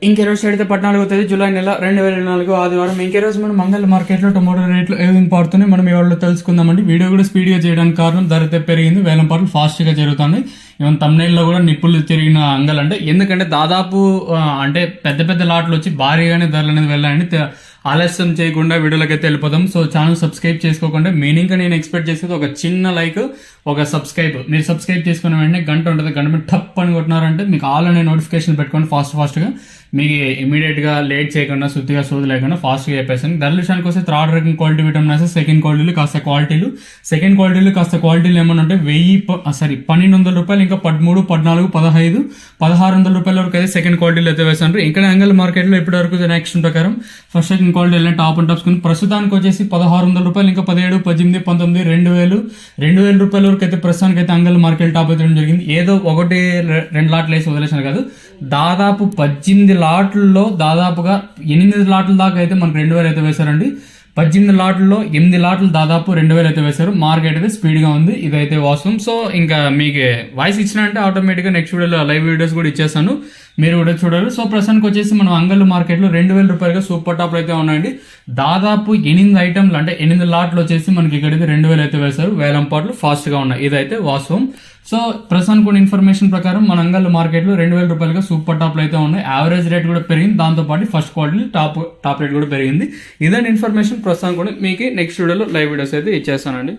ఇంకే రోజు అయితే 14వ తేదీ జూలై నెల 2024 ఆదివారం. ఇంకే రోజు మనం మంగళ మార్కెట్లో టొమాటో రేట్లు ఏ విధంగా పడుతున్నాయి మనం ఇవాళ తెలుసుకుందామండి. వీడియో కూడా స్పీడ్గా చేయడానికి కారణం ధర అయితే పెరిగింది, వేలం పాటలు ఫాస్ట్గా జరుగుతుంది. ఈవెన్ తమ్నైల్లో కూడా నిప్పులు తిరిగిన అంగల్ అంటే ఎందుకంటే దాదాపు అంటే పెద్ద పెద్ద లాట్లు వచ్చి భారీగానే ధరలు అనేది వెళ్ళాయండి. ఆలస్యం చేయకుండా వీడియోలకైతే వెళ్ళిపోతాం. సో ఛానల్ సబ్స్క్రైబ్ చేసుకోకుండా మెయిన్గా నేను ఎక్స్పెక్ట్ చేసేది ఒక చిన్న లైక్, ఒక సబ్స్క్రైబ్. మీరు సబ్స్క్రైబ్ చేసుకున్న వెంటనే గంట ఉంటుంది, గంట మీద టప్ అని కొట్టినారంటే మీకు ఆల్ అనే నోటిఫికేషన్ పెట్టుకోండి ఫాస్ట్గా. మీకు ఇమీడియట్గా లేట్ చేయకుండా శుద్ధిగా సోది లేకుండా ఫాస్ట్గా చెప్పేసాను. ధరల విషయానికి వస్తే థర్డ్ రకం క్వాలిటీ విటమిన్ సెకండ్ క్వాలిటీలు కాస్త క్వాలిటీలు, సెకండ్ క్వాలిటీలు కాస్త క్వాలిటీలు ఏమన్నా అంటే 1200 రూపాయలు, ఇంకా 13, 14, 15, 1600 రూపాయల వరకు అయితే సెకండ్ క్వాలిటీలు అయితే వేసాను. ఇంకా యాంగల్ మార్కెట్లో ఇప్పటి వరకు నెక్స్ట్ ప్రకారం ఫస్ట్ సెకండ్ క్వాలిటీ వెళ్ళిన టాప్ అండ్ టాప్స్ ప్రస్తుతానికి వచ్చేసి 1600 రూపాయలు, ఇంకా 17, 18, 19, 2000 రూపాయల వరకు అయితే ప్రస్తుతానికి అయితే అంగల్ మార్కెట్ టాప్ అయితే జరిగింది. ఏదో 1-2 లాట్లు వేసి వదిలేసాను కాదు, దాదాపు 18 లాట్లలో దాదాపుగా 8 లాట్ల దాకా అయితే మనకు 2000 అయితే వేశారండి. 18 లాట్లలో 8 లాట్లు దాదాపు 2000 అయితే వేశారు. మార్కెట్ అయితే స్పీడ్గా ఉంది, ఇదైతే వాస్తవం. సో ఇంకా మీకు వాయిస్ ఇచ్చినంటే ఆటోమేటిక్గా నెక్స్ట్ వీడియోలో లైవ్ వీడియోస్ కూడా ఇచ్చేస్తాను, మీరు కూడా చూడాలి. సో ప్రస్తుతానికి వచ్చేసి మనం అంగళ్ళు మార్కెట్లో 2000 రూపాయలుగా సూపర్ టాప్లు అయితే ఉన్నాయండి. దాదాపు 8 ఐటమ్లు అంటే 8 లాట్లు వచ్చేసి మనకి ఇక్కడైతే 2000 అయితే వేశారు. వేలం పాటలు ఫాస్ట్గా ఉన్నాయి, ఇదైతే వాస్తవం. సో ప్రస్తుతానికి కొన్ని ఇన్ఫర్మేషన్ ప్రకారం మన అంగళ్ళు మార్కెట్లో 2000 రూపాయలుగా సూపర్ టాప్లు అయితే ఉన్నాయి. యావరేజ్ రేట్ కూడా పెరిగింది, దాంతోపాటు ఫస్ట్ క్వాలిటీ టాప్ రేట్ కూడా పెరిగింది. ఇదే ఇన్ఫర్మేషన్ ప్రస్తుతానికి కూడా మీకు నెక్స్ట్ వీడియోలో లైవ్ వీడియోస్ అయితే ఇచ్చేస్తానండి.